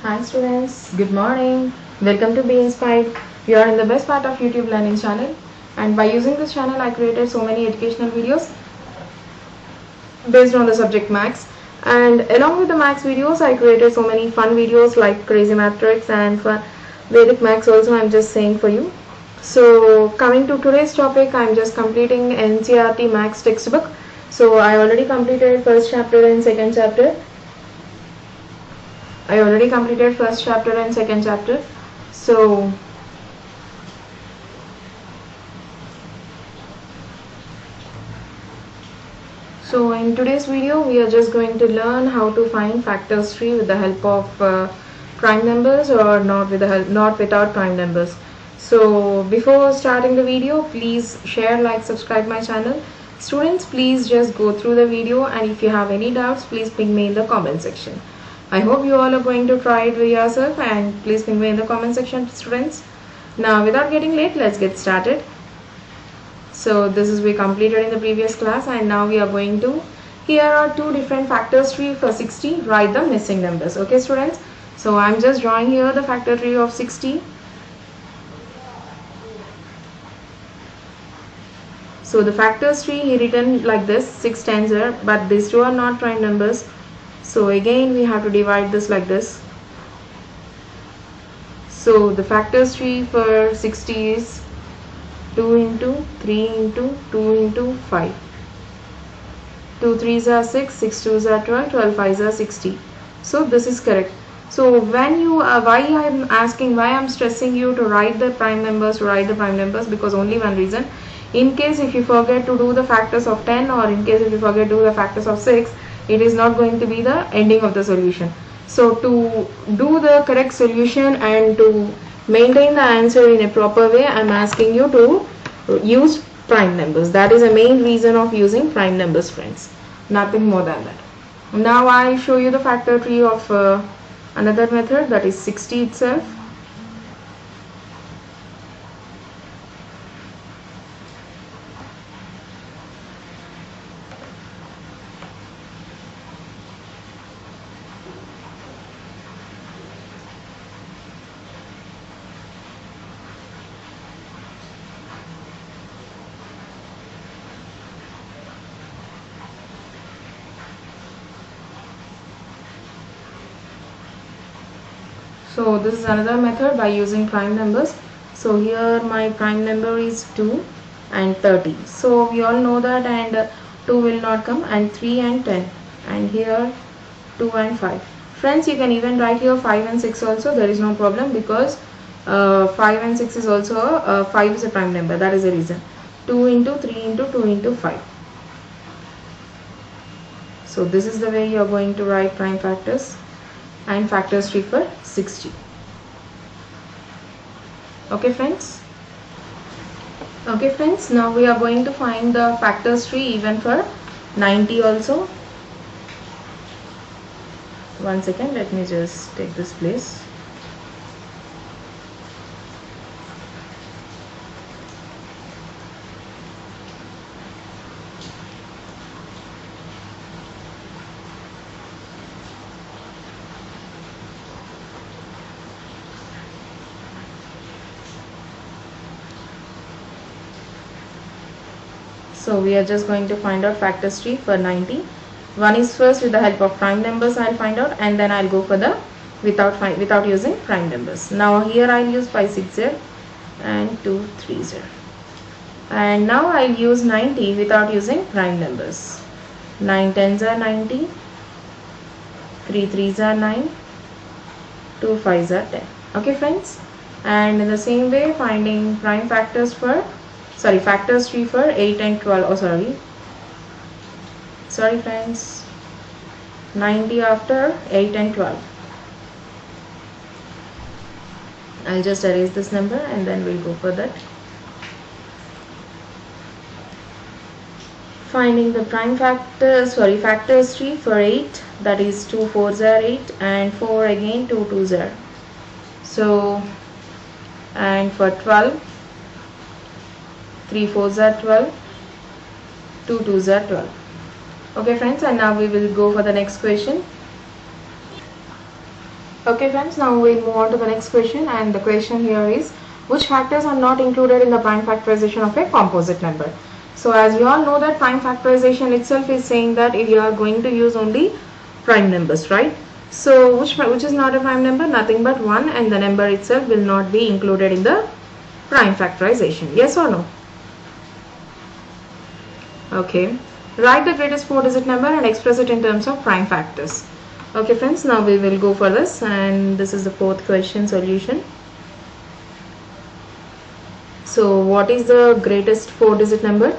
Hi students, good morning. Welcome to Be Inspired. You are in the best part of YouTube learning channel, and by using this channel I created so many educational videos based on the subject maths, and along with the maths videos I created so many fun videos like crazy math tricks and fun Vedic maths also I'm just saying for you. So coming to today's topic, I'm just completing NCERT maths textbook. So I already completed first chapter and second chapter. I already completed first chapter and second chapter. So in today's video we are just going to learn how to find factors tree with the help of prime numbers, or not without prime numbers. So before starting the video, please share, like, subscribe my channel. Students, please just go through the video, and if you have any doubts, please ping me in the comment section. I hope you all are going to try it yourself, and please ping me in the comment section, students. Now without getting late, let's get started. So this is we completed in the previous class, and now we are going to, here are two different factors tree for 60. Write the missing numbers. Okay students, so I'm just drawing here the factor tree of 60. So the factors tree he written like this, 6 tens are, but these two are not prime numbers. So again we have to divide this like this. So the factors tree for 60 is 2 into 3 into 2 into 5. 2 3s are 6, 6 2s are 12, 12 5s are 60. So this is correct. So when you why I'm asking, why I'm stressing you to write the prime numbers, because only one reason. In case if you forget to do the factors of 10, or in case if you forget to do the factors of 6, it is not going to be the ending of the solution. So to do the correct solution and to maintain the answer in a proper way, I'm asking you to use prime numbers. That is the main reason of using prime numbers, friends. Nothing more than that. Now I'll show you the factor tree of another method, that is 60 itself. So this is another method by using prime numbers. So here my prime number is 2 and 30. So we all know that, and 2 will not come, and 3 and 10, and here 2 and 5. Friends, you can even write here 5 and 6 also, there is no problem, because 5 and 6 is also 5 is a prime number. That is the reason. 2 into 3 into 2 into 5. So this is the way you are going to write prime factors and factors tree for 60. Okay friends, now we are going to find the factors tree even for 90 also. One second, let me just take this place. So we are just going to find out factors tree for 90. One is first with the help of prime numbers I'll find out, and then I'll go for the without using prime numbers. Now here I'll use 5 6 0 and 2 3 0, and now I'll use 90 without using prime numbers. 9 tens are 90, 3 3s are 9, 2 5s are 10. Okay friends, and in the same way finding prime factors for factors tree for 8 and 12. Sorry friends, 90 after 8 and 12. I'll just erase this number and then we'll go for that. Finding the prime factors tree for 8, that is 2 4s are 8, and 4 again 2 2s are. So, and for 12, 3 4s are 12, 2 2s are 12. Okay friends, and now we will go for the next question. Okay friends, now we'll move on to the next question, and the question here is, which factors are not included in the prime factorization of a composite number? So as we all know that prime factorization itself is saying that if you are going to use only prime numbers, right? So which is not a prime number? Nothing but 1, and the number itself will not be included in the prime factorization. Yes or no? Okay. Write the greatest 4-digit number and express it in terms of prime factors. Okay friends, now we will go for this, and this is the fourth question solution. So what is the greatest 4-digit number?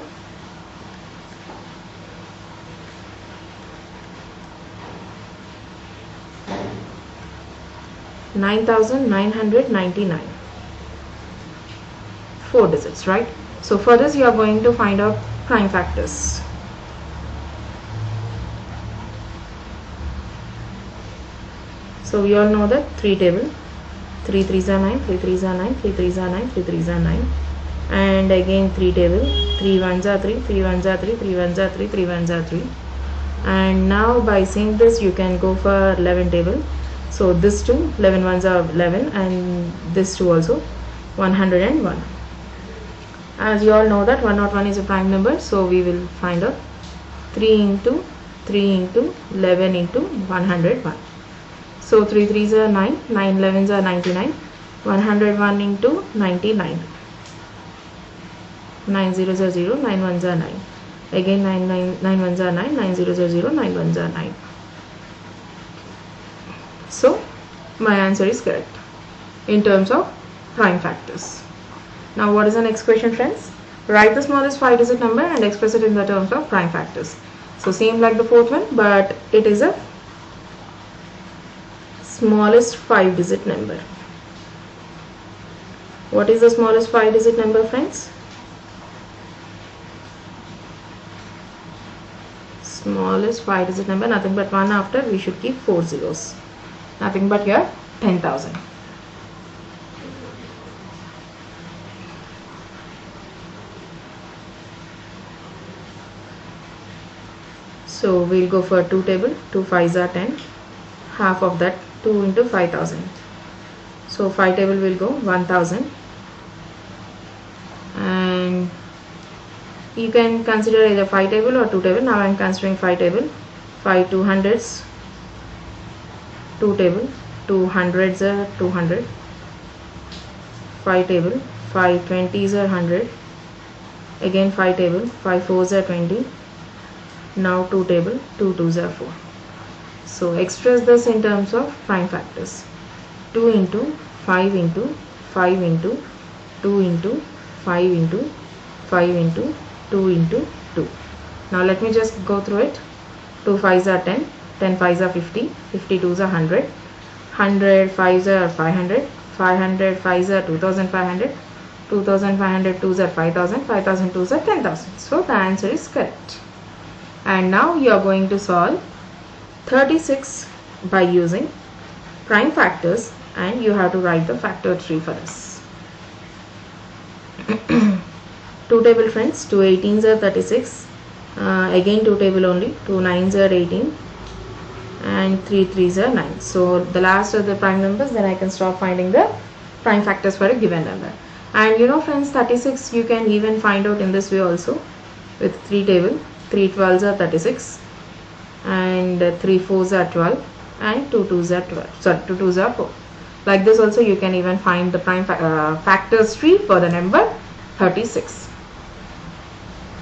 $9,999. 4 digits, right? So for this you are going to find out prime factors. So we all know that 3 table, 3 3s are 9, 3 3s are 9, 3 3s are 9, 3 3s are 9, and again 3 table, 3 1s are 3, 3 1s are 3, 3 1s are 3, 3 1s are 3, and now by seeing this you can go for 11 table. So this 2, 11 1s are 11, and this 2 also 101. As you all know that 101 is a prime number, so we will find out 3 into 3 into 11 into 101. So 3 3s are 9, 9 11s are 99, 101 into 99. 9 zeros are 0, 9 1s are 9. Again 9 1s are 9, 9 zeros are 0, 9 1s are 9. So my answer is correct in terms of prime factors. Now what is the next question friends? Write the smallest 5-digit number and express it in the terms of prime factors. So same like the fourth one, but it is a smallest 5-digit number. What is the smallest 5-digit number friends? Smallest 5-digit number, nothing but 1 after we should keep 4 zeros. Nothing but here 10,000. So we'll go for 2 table, 2 5s are 10, half of that 2 into 5,000. So 5 table will go 1,000, and you can consider either 5 table or 2 table. Now I am considering 5 table. 5 200s, 2 table, 200s are 200, 5 table, 5 20s are 100, again 5 table, 5 4s are 20, now 2 table, 2 2s are 4. So express this in terms of prime factors. 2 into 5 into 5 into 2 into 5 into 5 into 2 into 2. Now let me just go through it. 2 5s are 10, 10 5s are 50, 52s are 100, 100 5s are 500, 500 5s are 2500, 2500 2s are 5000, 5000 2s are 10,000. So the answer is correct. And now you are going to solve 36 by using prime factors, and you have to write the factor tree for this. 2 table friends, 2 18s are 36, again 2 table only, 2 9s are 18, and 3 3s are 9. So the last of the prime numbers, then I can stop finding the prime factors for a given number. And you know friends, 36 you can even find out in this way also, with 3 table, 3 12s are 36, and 3 4s are 12, and 2 2s are 12, sorry 2 2s are 4. Like this also you can even find the prime factors tree for the number 36.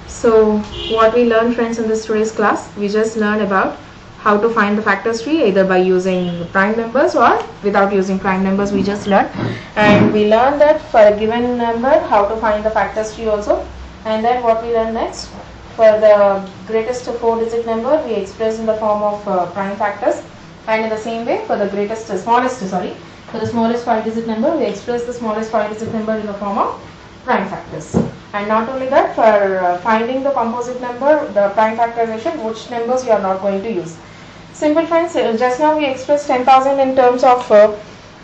So what we learned friends in this today's class, we just learned about how to find the factors tree either by using prime numbers or without using prime numbers, we just learned. And we learned that for a given number how to find the factors tree also. And then what we learned next, for the greatest 4-digit number we express in the form of prime factors, and in the same way for the smallest 5-digit number we express the smallest 5-digit number in the form of prime factors. And not only that, for finding the composite number, the prime factorization, which numbers you are not going to use. Simple friends, just now we expressed 10,000 in terms of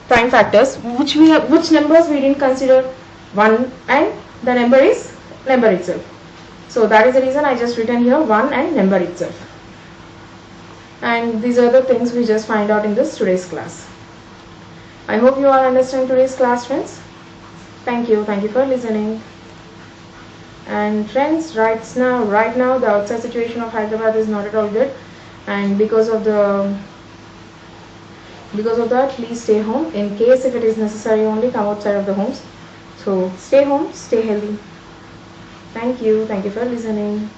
prime factors, which numbers we didn't consider 1, and the number is number itself. So that is the reason I just written here 1 and number itself. And these are the things we just find out in this today's class. I hope you all understand today's class, friends. Thank you for listening. And friends, right now the outside situation of Hyderabad is not at all good, and because of that, please stay home. In case if it is necessary, only come outside of the homes. So stay home, stay healthy. Thank you for listening.